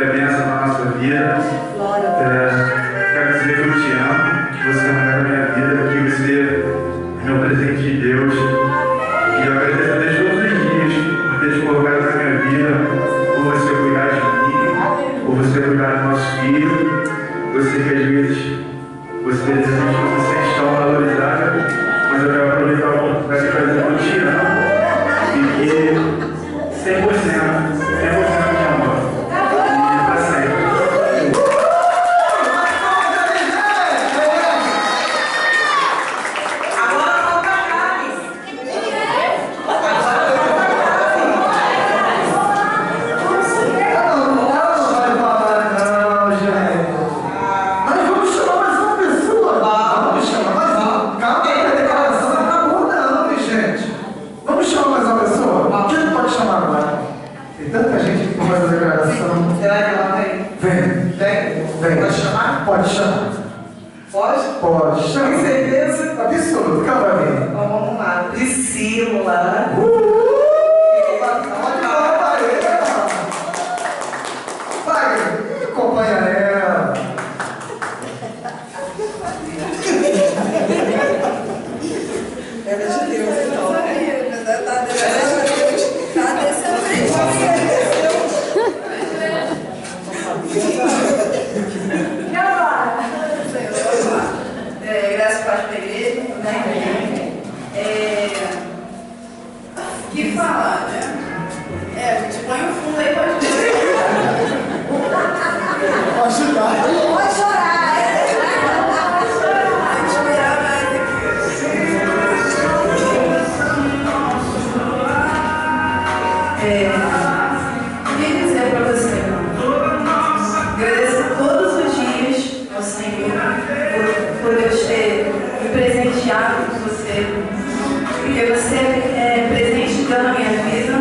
é bênção na nossa vida. Quero dizer que eu te amo, que você é a mulher da minha vida, que você é meu presente de Deus. E eu agradeço a Deus todos os dias por ter te colocado na minha vida, por você cuidar de mim, por você cuidar do nosso filho. Você que às vezes você não se sente tão valorizada, mas eu quero aproveitar a oportunidade para dizer que eu te amo e que 100% de amor. E para sempre. Pode chamar. Pode? Pode chamar. Tem certeza? Absoluto. Calma aí. Então vamos lá. Priscila. Vai, acompanha ela. Ela é de Deus, então. Ela é de Deus. Tá descendo. Graças a Deus para a igreja, né? Que falar, né? A gente põe um fundo aí para Pode ajudar. Pode chorar. a gente virar mais aqui. Queria dizer para você, agradeço todos os dias ao Senhor por Deus ter me presenteado com você, porque você é presente na minha vida.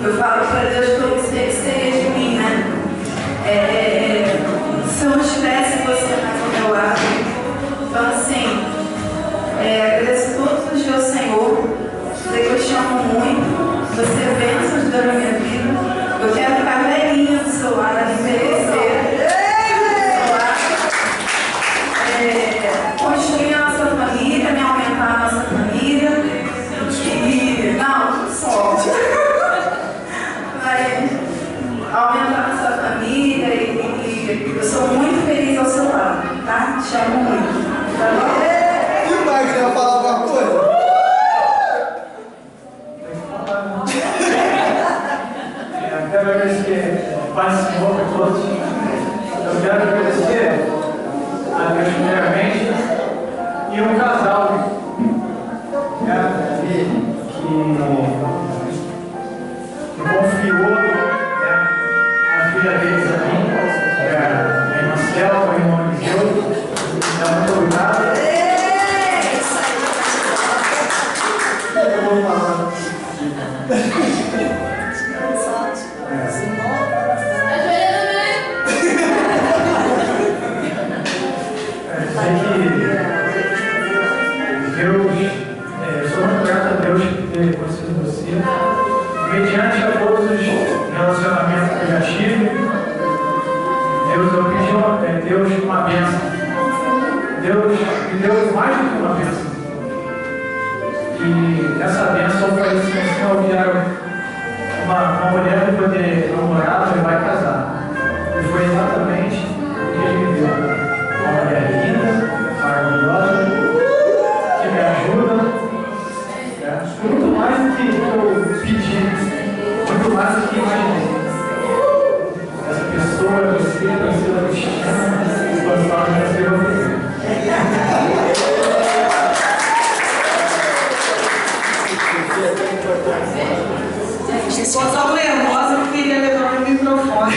Eu falo para Deus que eu sei que seria de mim, né? Se eu não tivesse você ao meu lado. Então, assim, agradeço todos os dias ao Senhor, dizer que eu te amo muito, você é bênção da minha vida. Eu quero ficar velhinha do seu lado, envelhecer. Construir a nossa família, me aumentar a nossa família. E não só. Vai aumentar a nossa família e eu sou muito feliz ao seu lado, tá? Te amo muito. Tá bom? E o pai quer falar alguma coisa? Eu quero agradecer ao Pai Senhor por todos. Eu quero agradecer a Deus primeiramente e um casal que confiou a filha deles a mim, a irmã Celta, o irmão Eliseu. Então, muito obrigado. Eu vou falar. Eu sou muito grato a Deus por ter conhecido você, mediante a todos os relacionamentos que eu já tive. Eu pedi Deus uma bênção. Deus me deu mais do que uma bênção. E essa bênção foi isso que o Senhor vieram uma mulher para poder namorar, levar e casar. E foi exatamente o que Ele me deu. Uma mulher linda, maravilhosa, que me ajuda, muito mais do que eu pedi, muito mais do que imaginei. Essa pessoa é você, Priscila Cristina, quando fala que você vai fazer. Se fosse tão nervosa, eu queria levar o microfone.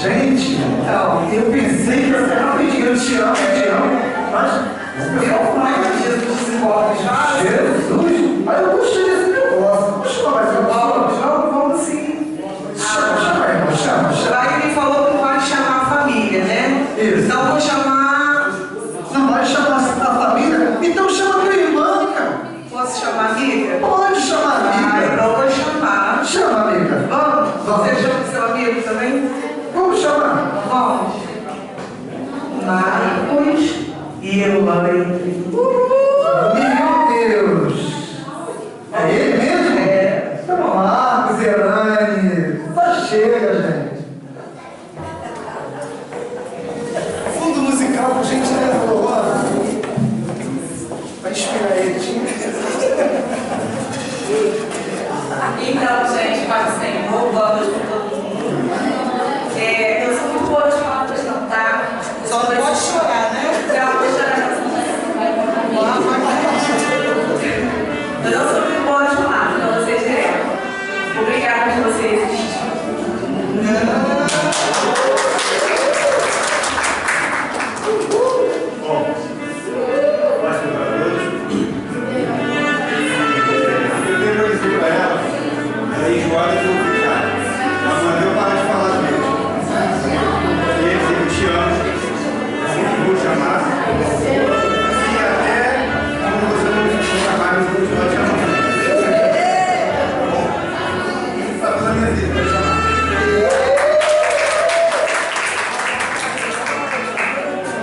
Gente, eu pensei que você era pedindo, eu te amo, mas eu mais Jesus se importa. Jesus? Aí eu gostei desse negócio. Vamos chamar mais um Paulo? Vamos sim. Chama, irmão, chama. Lá ele falou que pode chamar a família, né? Isso. Então vou chamar. Não vai chamar a família? Então chama tua irmã, cara. Posso chamar a amiga? Pode chamar a amiga. Então vou chamar. Chama a amiga. Vamos? Vamos. Você chama seu amigo também? Vamos chamar. Vamos. Marcos e Elaine. Meu Deus! É ele mesmo? É. Vamos lá, Marcos e Elaine. Só chega, gente. Fundo musical, por gentileza, Luana. Vai inspirar ele. Então, gente, pode ser boas para todo mundo. Eu sou muito boa de falar para cantar. Só não pode chorar, né? Não, vou chorar. Mas eu sou muito boa de falar, então vocês verem. Obrigada por vocês existirem. Enjoada de ouvir, cara. Mas não deu parar de falar mesmo. E eles, eu te amo. Sempre vou te amar. E até quando você não me chamar, eu vou continuar te amando. Isso está toda a minha vida, vai te amar.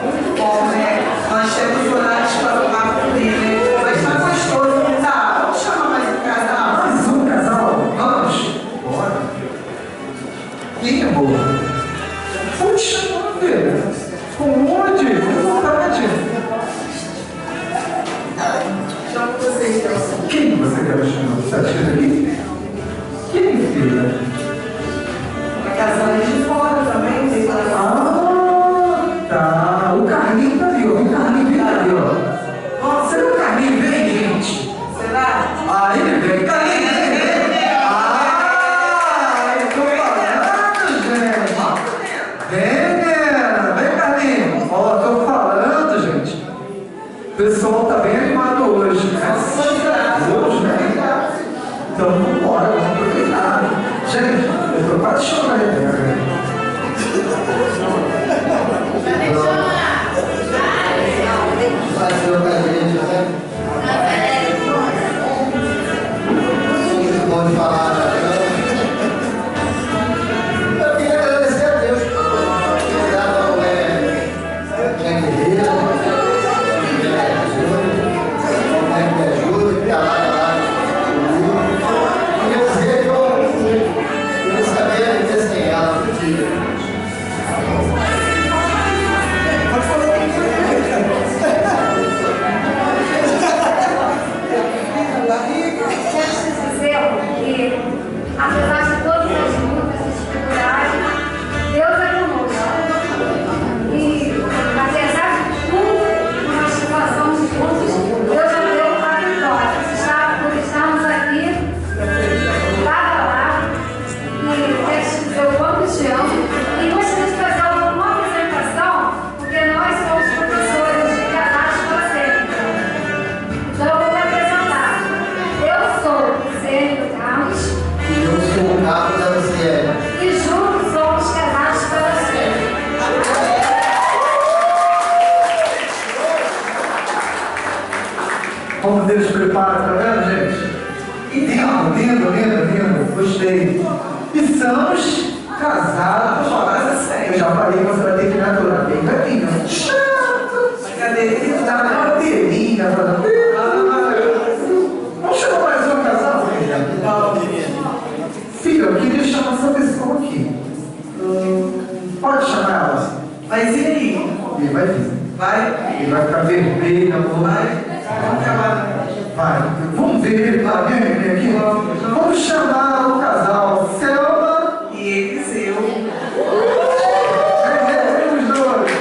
Muito bom, né? Nós temos horários para o papo dele. Mas tá gostoso, não tá? Vamos chamar mais um casal. Mais um casal? Vamos. Bora. Quem é boa? Pode chamar, filha. Com onde? Com vontade. Chamo você, então. Quem você quer chamar? Você está escrito aqui? Quem, filha? Vai casar ali de fora também, tem que tá. O Carlinho tá ali, ó. O Carlinho vem ali, ó. Será que o Carlinho vem, gente? Será? Ah, ele vem. Carlinho, ele vem. Ah, eu tô falando, gente. Vem, Carlinho. Ó, tô falando, gente. O pessoal tá bem animado hoje, né? Hoje, né? Então, vamos embora, vamos aproveitar. Gente, eu tô quase chorando, né? Fazer o cadeiro, né? Muito bom de falar, né? Eu queria agradecer a Deus por dar a mulher minha guerreira, me ajuda, que lá, e eu sei que eu não sabia dizer sem ela, porque apesar de todas as lutas e dificuldades, Deus é conosco. E apesar de tudo, nós passamos juntos, Deus já deu a vitória. Por estarmos aqui, estava lá, e quero te dizer o quanto te amo. E gostaria de fazer uma apresentação, porque nós somos professores de casais para sempre. Então eu vou me apresentar. Eu sou Zênio Carlos. eu sou o Carlos da Luciana. E juntos somos casados para sempre. Como Deus prepara, tá vendo, gente? Lindo. Gostei. E somos casados para sempre. Eu já falei que você vai ter que naturar bem caminho. Chato. Cadeirinha, dá uma cadeirinha. Vamos chamar mais um casal, filha? Filha, eu queria chamar essa pessoa aqui. Pode chamar ela? Mas e aí? Ele vai vir. Vai? Ele vai ficar vermelho, amor. Vamos acabar. Vai. Vamos ver ele lá, vem aqui. Vamos chamar o casal Selma e Eliseu. Vem os dois.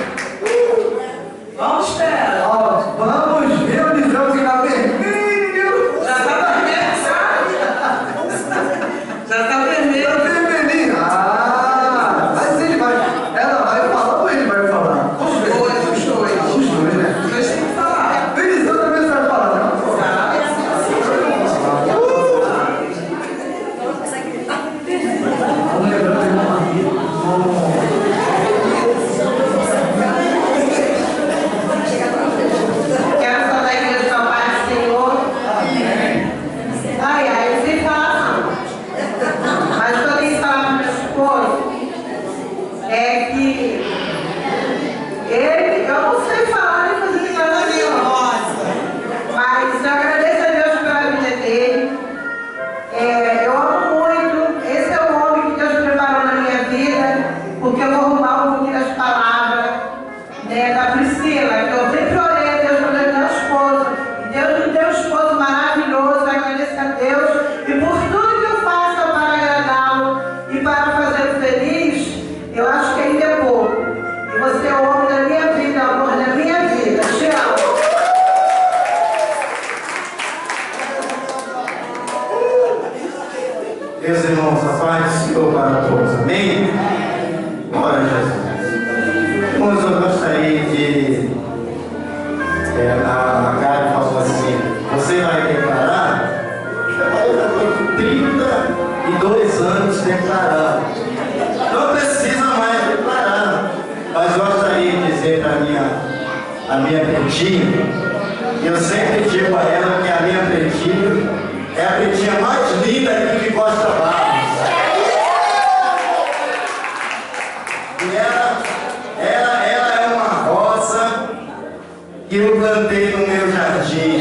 Vamos esperar. Ó, vamos ver o Eliseu que tá vermelho. Já tá vermelho, já tá vermelho. Tá vermelhinho. Ah, mas ele vai. Ela vai falar ou ele vai falar? Os dois, né? Os dois têm que falar. O Eliseu também vai falar, não? eu não sei falar nem fazer nada nenhum, nossa. Mas eu agradeço a Deus pela vida dele. Eu amo muito. Esse é o homem que Deus preparou na minha vida, porque eu vou roubar um pouquinho das palavras, né, da Priscila, que eu sempre orei a Deus pelo meu esposo. E Deus me deu um esposo maravilhoso, eu agradeço a Deus. E por tudo que eu faço para agradá-lo e para fazê-lo feliz, eu acho que ainda é pouco. E você é o homem da minha vida, o amor da minha vida. Te amo. Meus irmãos, a paz do Senhor para todos. Amém? Glória a Jesus. Irmãos, eu gostaria de... a Karen falou assim, você vai declarar? Eu já estou com 32 anos declarando. Não precisa mais declarar. Mas gostaria de dizer para a minha pretinha, eu sempre digo a ela que a minha pretinha é a pretinha mais linda aqui de Costa Barros. E ela é uma rosa que eu plantei no meu jardim.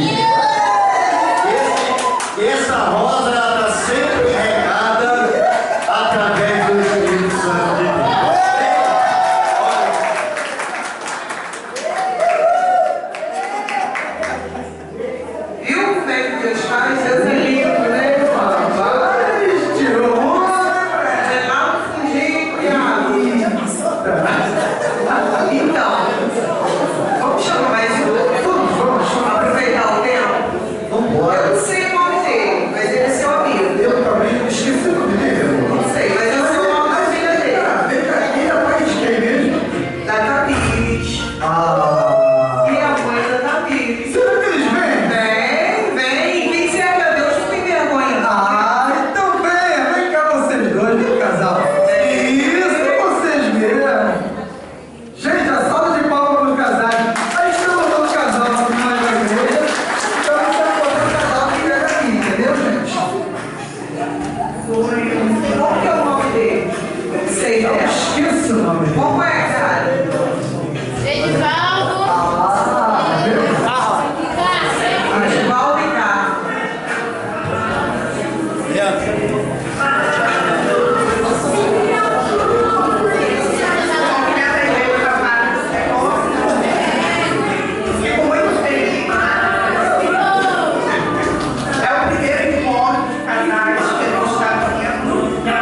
Essa rosa está sempre regada através do Espírito Santo de Deus. Viu como é que Deus faz? Deus é lindo, né? Rapaz, tirou onda, é lá no fundinho, então, vamos chamar mais um? Vamos aproveitar o tempo? Vamos embora. Eu não sei o nome dele, mas ele é seu amigo. Eu também esqueci o nome dele. Não sei, mas eu sei o nome da filha dele. Vem cá, quem é a pai de quem mesmo? Da Tamires. E a mãe da Tamires. Será que eles vêm? Vem. Quem se é Deus não tem vergonha, não. Então vem cá vocês dois, vem casal. Isso, vocês viram. Gente, a salva de palmas no casal. Aí estamos no casal aqui na igreja. Então a gente vai botar o casal que é daqui, entendeu, gente? Qual que é o nome dele? Eu não sei, Eu né? esqueço o nome dele. Qual é, cara? Edivaldo. Edivaldo e Carlos. Fico muito feliz. É o primeiro encontro de casais que a gente está tendo, porque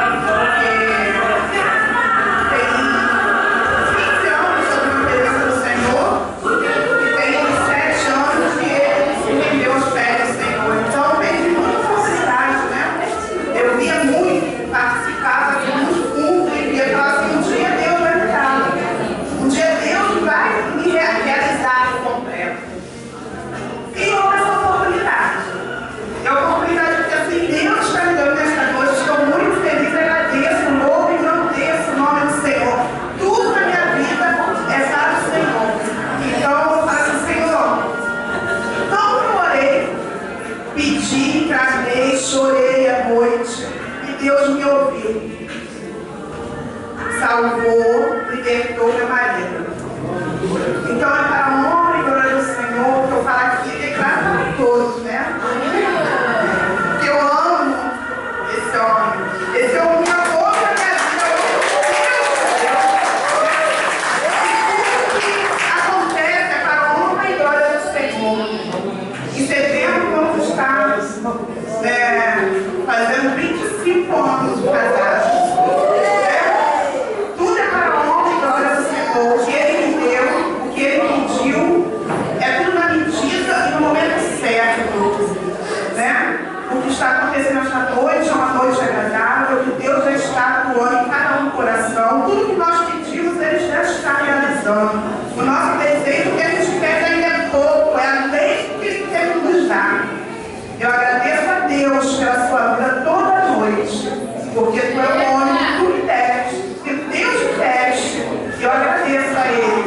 tem 15 anos que eu me ofereço no Senhor e tem 7 anos que ele me deu os pés do Senhor. Então, tem muita facilidade, né? Eu via muito, participava de muito culto e via falar assim, um dia Deus vai me dar. Um dia Deus vai me realizar por completo. E houve essa oportunidade. É a oportunidade que assim, Deus está me dando nesta noite. Estou muito feliz, agradeço, louvo e engrandeço o nome do Senhor. Tudo na minha vida é para o Senhor. Então eu vou falar assim, Senhor, então eu orei, pedi, clamei, chorei à noite e Deus me ouviu. Salvou, libertou meu marido. Então é para a honra e glória do Senhor que eu falo aqui e declaro para todos, né? Que eu amo esse homem. Esse homem me amou na minha vida. Eu amo Deus. E tudo que acontece é para a honra e glória do Senhor. Em setembro vamos estar fazendo 25 anos de casados. Tudo é para a honra e glória do Senhor. O que Ele me deu, o que Ele pediu, é tudo na medida e no momento certo. Né? O que está acontecendo esta noite é uma noite agradável, que Deus já está atuando em cada um coração. Tudo que nós pedimos, Ele já está realizando. O nosso desejo que a gente pede ainda é pouco, é além do que Ele quer nos dar. Eu agradeço a Deus pela sua vida toda noite, porque tu é o homem que tu me deste, que Deus te deste. Eu agradeço a Ele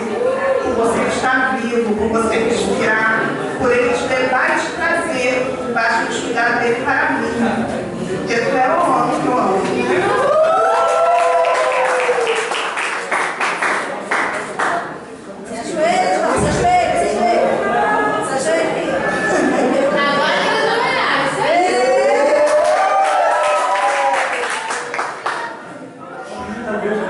por você estar vivo, por você respirar, por Ele te levar e te trazer debaixo dos cuidados dele para mim, porque tu é o homem que eu amo. talvez